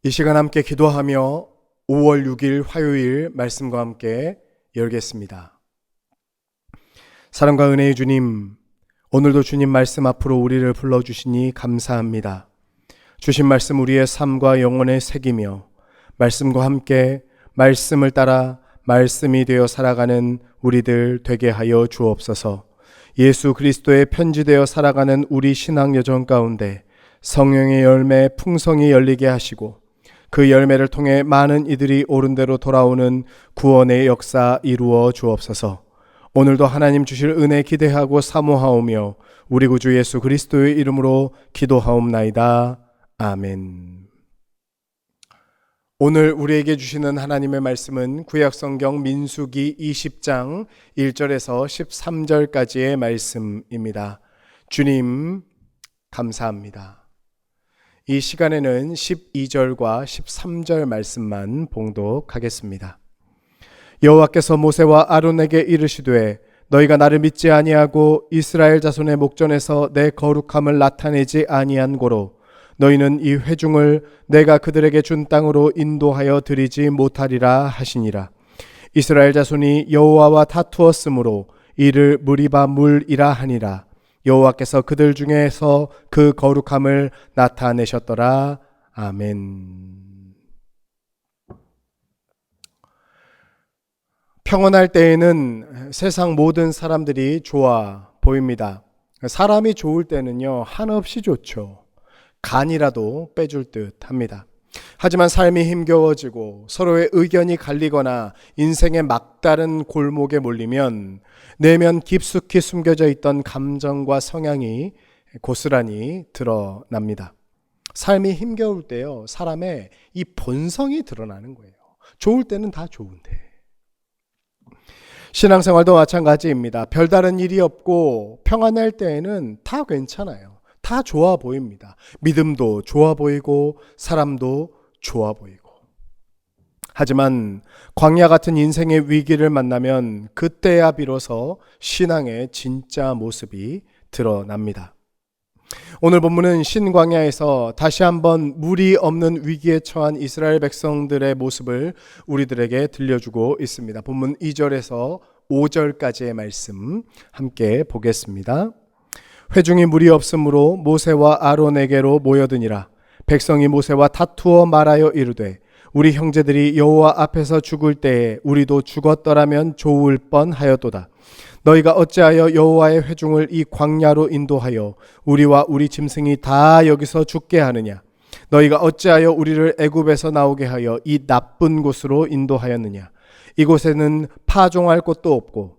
이 시간 함께 기도하며 5월 6일 화요일 말씀과 함께 열겠습니다. 사랑과 은혜의 주님, 오늘도 주님 말씀 앞으로 우리를 불러주시니 감사합니다. 주신 말씀 우리의 삶과 영혼에 새기며 말씀과 함께 말씀을 따라 말씀이 되어 살아가는 우리들 되게 하여 주옵소서. 예수 그리스도의 편지되어 살아가는 우리 신앙 여정 가운데 성령의 열매 풍성히 열리게 하시고 그 열매를 통해 많은 이들이 옳은 대로 돌아오는 구원의 역사 이루어 주옵소서. 오늘도 하나님 주실 은혜 기대하고 사모하오며 우리 구주 예수 그리스도의 이름으로 기도하옵나이다. 아멘. 오늘 우리에게 주시는 하나님의 말씀은 구약성경 민수기 20장 1절에서 13절까지의 말씀입니다. 주님 감사합니다. 이 시간에는 12절과 13절 말씀만 봉독하겠습니다. 여호와께서 모세와 아론에게 이르시되 너희가 나를 믿지 아니하고 이스라엘 자손의 목전에서 내 거룩함을 나타내지 아니한 고로 너희는 이 회중을 내가 그들에게 준 땅으로 인도하여 드리지 못하리라 하시니라. 이스라엘 자손이 여호와와 다투었으므로 이를 무리바 물이라 하니라. 여호와께서 그들 중에서 그 거룩함을 나타내셨더라. 아멘. 평온할 때에는 세상 모든 사람들이 좋아 보입니다. 사람이 좋을 때는요, 한없이 좋죠. 간이라도 빼줄 듯 합니다. 하지만 삶이 힘겨워지고 서로의 의견이 갈리거나 인생의 막다른 골목에 몰리면 내면 깊숙이 숨겨져 있던 감정과 성향이 고스란히 드러납니다. 삶이 힘겨울 때요, 사람의 이 본성이 드러나는 거예요. 좋을 때는 다 좋은데. 신앙생활도 마찬가지입니다. 별다른 일이 없고 평안할 때에는 다 괜찮아요. 다 좋아 보입니다. 믿음도 좋아 보이고 사람도 좋아 보이고. 하지만 광야 같은 인생의 위기를 만나면 그때야 비로소 신앙의 진짜 모습이 드러납니다. 오늘 본문은 신광야에서 다시 한번 물이 없는 위기에 처한 이스라엘 백성들의 모습을 우리들에게 들려주고 있습니다. 본문 2절에서 5절까지의 말씀 함께 보겠습니다. 회중이 물이 없으므로 모세와 아론에게로 모여드니라. 백성이 모세와 다투어 말하여 이르되 우리 형제들이 여호와 앞에서 죽을 때에 우리도 죽었더라면 좋을 뻔하였도다. 너희가 어찌하여 여호와의 회중을 이 광야로 인도하여 우리와 우리 짐승이 다 여기서 죽게 하느냐? 너희가 어찌하여 우리를 애굽에서 나오게 하여 이 나쁜 곳으로 인도하였느냐? 이곳에는 파종할 곳도 없고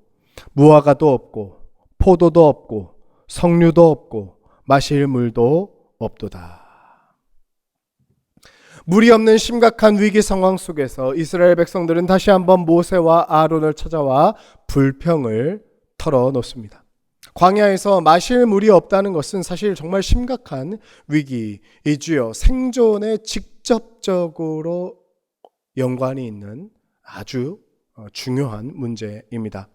무화과도 없고 포도도 없고 석류도 없고 마실 물도 없도다. 물이 없는 심각한 위기 상황 속에서 이스라엘 백성들은 다시 한번 모세와 아론을 찾아와 불평을 털어놓습니다. 광야에서 마실 물이 없다는 것은 사실 정말 심각한 위기이지요. 생존에 직접적으로 연관이 있는 아주 중요한 문제입니다.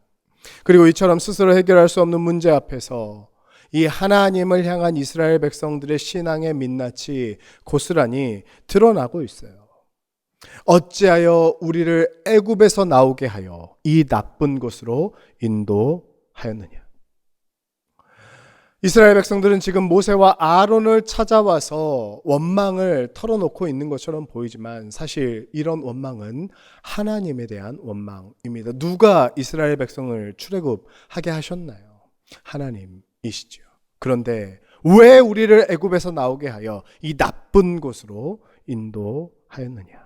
그리고 이처럼 스스로 해결할 수 없는 문제 앞에서 이 하나님을 향한 이스라엘 백성들의 신앙의 민낯이 고스란히 드러나고 있어요. 어찌하여 우리를 애굽에서 나오게 하여 이 나쁜 곳으로 인도하였느냐? 이스라엘 백성들은 지금 모세와 아론을 찾아와서 원망을 털어놓고 있는 것처럼 보이지만 사실 이런 원망은 하나님에 대한 원망입니다. 누가 이스라엘 백성을 출애굽하게 하셨나요? 하나님이시죠. 그런데 왜 우리를 애굽에서 나오게 하여 이 나쁜 곳으로 인도하였느냐?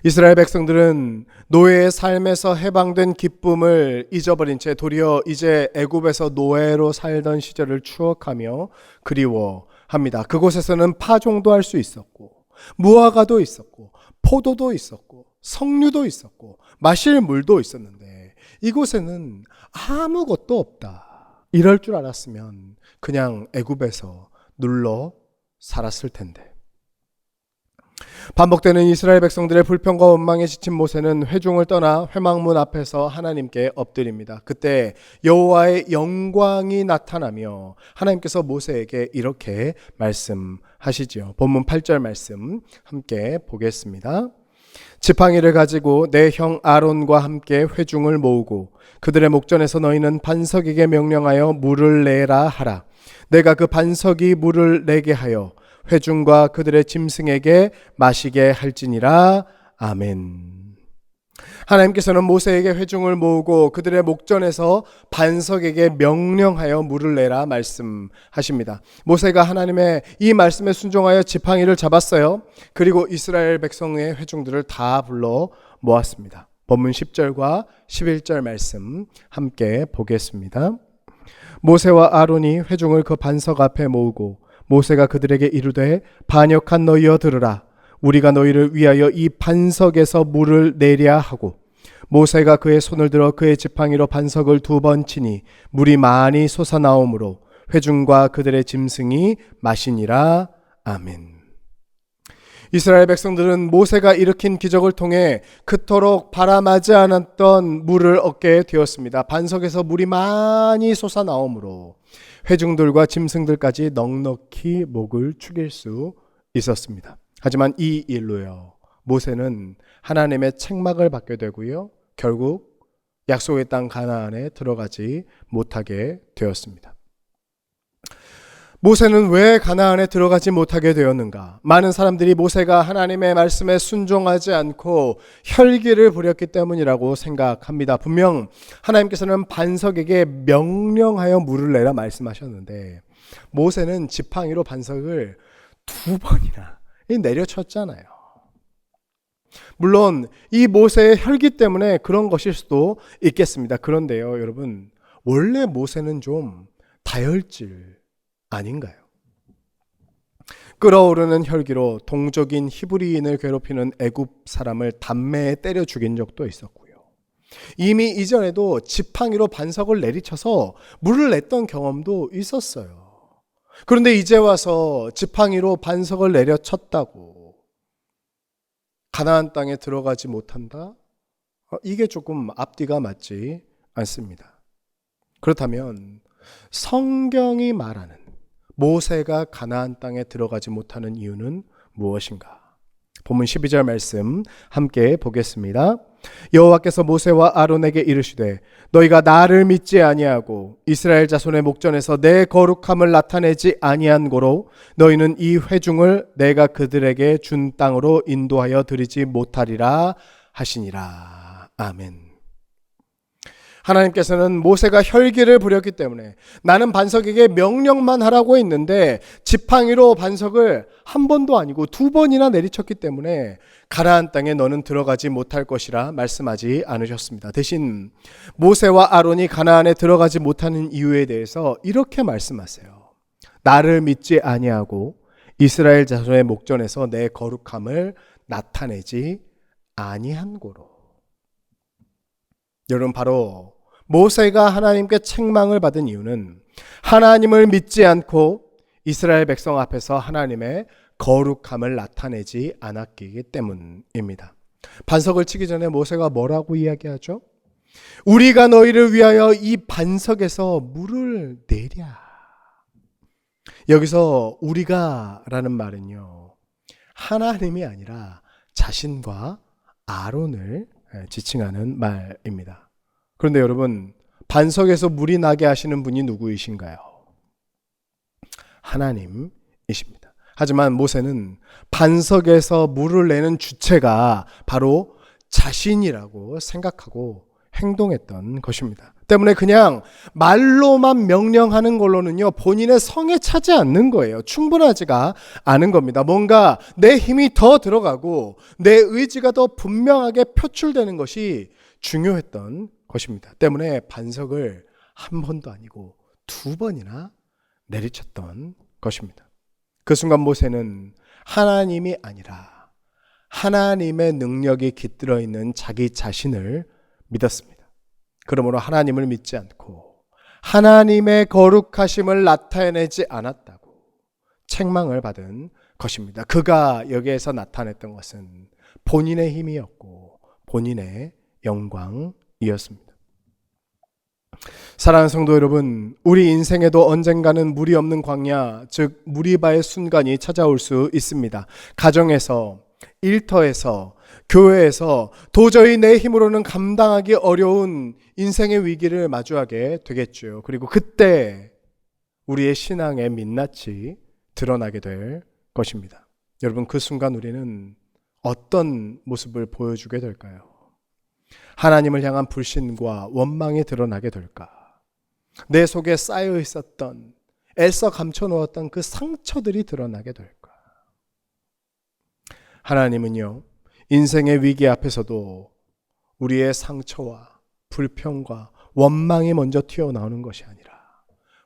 이스라엘 백성들은 노예의 삶에서 해방된 기쁨을 잊어버린 채 도리어 이제 애굽에서 노예로 살던 시절을 추억하며 그리워합니다. 그곳에서는 파종도 할 수 있었고 무화과도 있었고 포도도 있었고 석류도 있었고 마실 물도 있었는데 이곳에는 아무것도 없다. 이럴 줄 알았으면 그냥 애굽에서 눌러 살았을 텐데. 반복되는 이스라엘 백성들의 불평과 원망에 지친 모세는 회중을 떠나 회막문 앞에서 하나님께 엎드립니다. 그때 여호와의 영광이 나타나며 하나님께서 모세에게 이렇게 말씀하시지요. 본문 8절 말씀 함께 보겠습니다. 지팡이를 가지고 내 형 아론과 함께 회중을 모으고 그들의 목전에서 너희는 반석에게 명령하여 물을 내라 하라. 내가 그 반석이 물을 내게 하여 회중과 그들의 짐승에게 마시게 할지니라. 아멘. 하나님께서는 모세에게 회중을 모으고 그들의 목전에서 반석에게 명령하여 물을 내라 말씀하십니다. 모세가 하나님의 이 말씀에 순종하여 지팡이를 잡았어요. 그리고 이스라엘 백성의 회중들을 다 불러 모았습니다. 본문 10절과 11절 말씀 함께 보겠습니다. 모세와 아론이 회중을 그 반석 앞에 모으고 모세가 그들에게 이르되 반역한 너희여 들으라. 우리가 너희를 위하여 이 반석에서 물을 내랴 하고 모세가 그의 손을 들어 그의 지팡이로 반석을 2번 치니 물이 많이 솟아나오므로 회중과 그들의 짐승이 마시니라. 아멘. 이스라엘 백성들은 모세가 일으킨 기적을 통해 그토록 바람하지 않았던 물을 얻게 되었습니다. 반석에서 물이 많이 솟아나오므로 회중들과 짐승들까지 넉넉히 목을 축일 수 있었습니다. 하지만 이 일로요, 모세는 하나님의 책망을 받게 되고요, 결국 약속의 땅 가나안에 들어가지 못하게 되었습니다. 모세는 왜 가나안에 들어가지 못하게 되었는가? 많은 사람들이 모세가 하나님의 말씀에 순종하지 않고 혈기를 부렸기 때문이라고 생각합니다. 분명 하나님께서는 반석에게 명령하여 물을 내라 말씀하셨는데 모세는 지팡이로 반석을 2번이나 내려쳤잖아요. 물론 이 모세의 혈기 때문에 그런 것일 수도 있겠습니다. 그런데요, 여러분, 원래 모세는 좀 다혈질 아닌가요? 끓어오르는 혈기로 동족인 히브리인을 괴롭히는 애굽 사람을 담매에 때려 죽인 적도 있었고요. 이미 이전에도 지팡이로 반석을 내리쳐서 물을 냈던 경험도 있었어요. 그런데 이제 와서 지팡이로 반석을 내려쳤다고 가나안 땅에 들어가지 못한다? 이게 조금 앞뒤가 맞지 않습니다. 그렇다면 성경이 말하는 모세가 가나안 땅에 들어가지 못하는 이유는 무엇인가? 본문 12절 말씀 함께 보겠습니다. 여호와께서 모세와 아론에게 이르시되 너희가 나를 믿지 아니하고 이스라엘 자손의 목전에서 내 거룩함을 나타내지 아니한 고로 너희는 이 회중을 내가 그들에게 준 땅으로 인도하여 드리지 못하리라 하시니라. 아멘. 하나님께서는 모세가 혈기를 부렸기 때문에 나는 반석에게 명령만 하라고 했는데 지팡이로 반석을 1번도 아니고 2번이나 내리쳤기 때문에 가나안 땅에 너는 들어가지 못할 것이라 말씀하지 않으셨습니다. 대신 모세와 아론이 가나안에 들어가지 못하는 이유에 대해서 이렇게 말씀하세요. 나를 믿지 아니하고 이스라엘 자손의 목전에서 내 거룩함을 나타내지 아니한 고로. 여러분, 바로 모세가 하나님께 책망을 받은 이유는 하나님을 믿지 않고 이스라엘 백성 앞에서 하나님의 거룩함을 나타내지 않았기 때문입니다. 반석을 치기 전에 모세가 뭐라고 이야기하죠? 우리가 너희를 위하여 이 반석에서 물을 내랴. 여기서 우리가라는 말은요, 하나님이 아니라 자신과 아론을 지칭하는 말입니다. 그런데 여러분, 반석에서 물이 나게 하시는 분이 누구이신가요? 하나님이십니다. 하지만 모세는 반석에서 물을 내는 주체가 바로 자신이라고 생각하고 행동했던 것입니다. 때문에 그냥 말로만 명령하는 걸로는요, 본인의 성에 차지 않는 거예요. 충분하지가 않은 겁니다. 뭔가 내 힘이 더 들어가고 내 의지가 더 분명하게 표출되는 것이 중요했던 것입니다. 때문에 반석을 1번도 아니고 2번이나 내리쳤던 것입니다. 그 순간 모세는 하나님이 아니라 하나님의 능력이 깃들어 있는 자기 자신을 믿었습니다. 그러므로 하나님을 믿지 않고 하나님의 거룩하심을 나타내지 않았다고 책망을 받은 것입니다. 그가 여기에서 나타냈던 것은 본인의 힘이었고 본인의 영광이었습니다. 사랑하는 성도 여러분, 우리 인생에도 언젠가는 물이 없는 광야, 즉 무리바의 순간이 찾아올 수 있습니다. 가정에서, 일터에서, 교회에서 도저히 내 힘으로는 감당하기 어려운 인생의 위기를 마주하게 되겠죠. 그리고 그때 우리의 신앙의 민낯이 드러나게 될 것입니다. 여러분, 그 순간 우리는 어떤 모습을 보여주게 될까요? 하나님을 향한 불신과 원망이 드러나게 될까? 내 속에 쌓여 있었던, 애써 감춰놓았던 그 상처들이 드러나게 될까? 하나님은요, 인생의 위기 앞에서도 우리의 상처와 불평과 원망이 먼저 튀어나오는 것이 아니라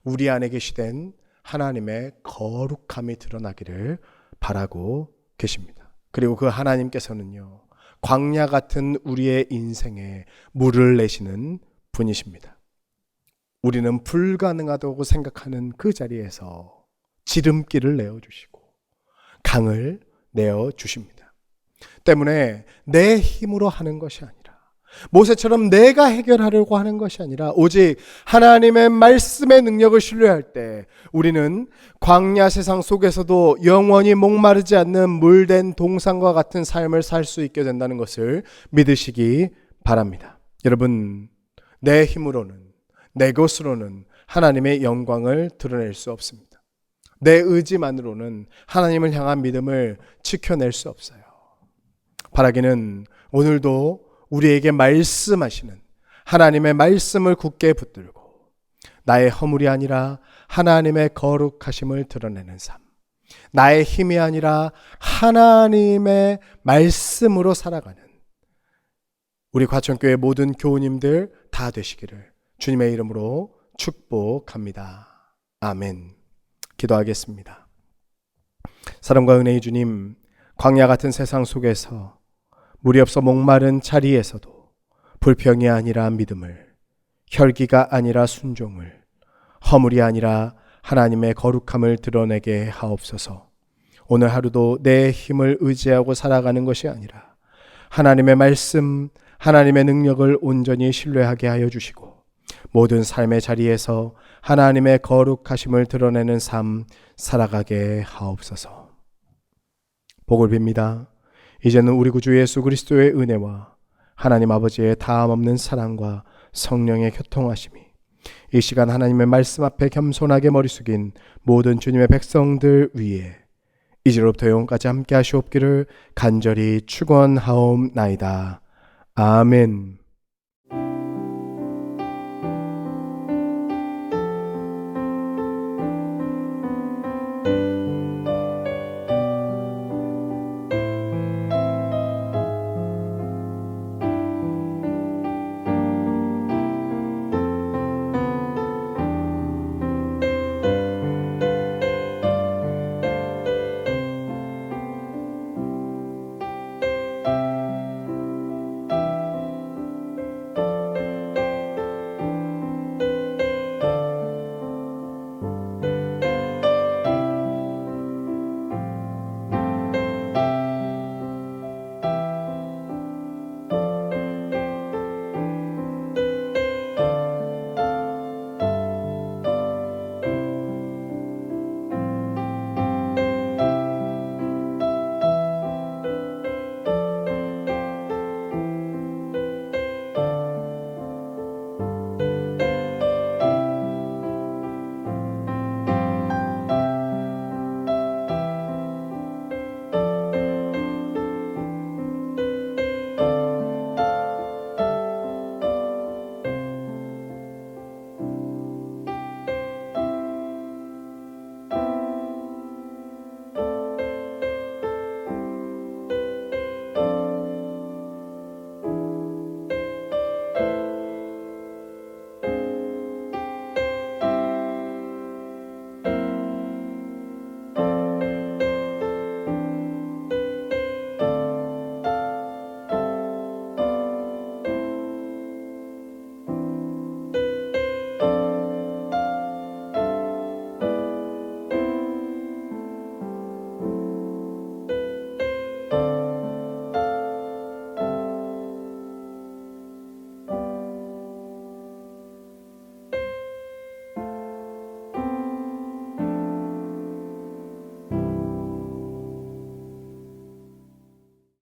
우리 안에 계시된 하나님의 거룩함이 드러나기를 바라고 계십니다. 그리고 그 하나님께서는요, 광야 같은 우리의 인생에 물을 내시는 분이십니다. 우리는 불가능하다고 생각하는 그 자리에서 지름길을 내어주시고 강을 내어주십니다. 때문에 내 힘으로 하는 것이 아니라, 모세처럼 내가 해결하려고 하는 것이 아니라 오직 하나님의 말씀의 능력을 신뢰할 때 우리는 광야 세상 속에서도 영원히 목마르지 않는 물된 동산과 같은 삶을 살 수 있게 된다는 것을 믿으시기 바랍니다. 여러분, 내 힘으로는, 내 것으로는 하나님의 영광을 드러낼 수 없습니다. 내 의지만으로는 하나님을 향한 믿음을 지켜낼 수 없어요. 바라기는 오늘도 우리에게 말씀하시는 하나님의 말씀을 굳게 붙들고 나의 허물이 아니라 하나님의 거룩하심을 드러내는 삶, 나의 힘이 아니라 하나님의 말씀으로 살아가는 우리 과천교회 모든 교우님들 다 되시기를 주님의 이름으로 축복합니다. 아멘. 기도하겠습니다. 사랑과 은혜의 주님, 광야 같은 세상 속에서 물이 없어 목마른 자리에서도 불평이 아니라 믿음을, 혈기가 아니라 순종을, 허물이 아니라 하나님의 거룩함을 드러내게 하옵소서. 오늘 하루도 내 힘을 의지하고 살아가는 것이 아니라 하나님의 말씀, 하나님의 능력을 온전히 신뢰하게 하여 주시고 모든 삶의 자리에서 하나님의 거룩하심을 드러내는 삶 살아가게 하옵소서. 복을 빕니다. 이제는 우리 구주 예수 그리스도의 은혜와 하나님 아버지의 다함없는 사랑과 성령의 교통하심이 이 시간 하나님의 말씀 앞에 겸손하게 머리 숙인 모든 주님의 백성들 위에 이제로부터 영원까지 함께 하시옵기를 간절히 축원하옵나이다. 아멘.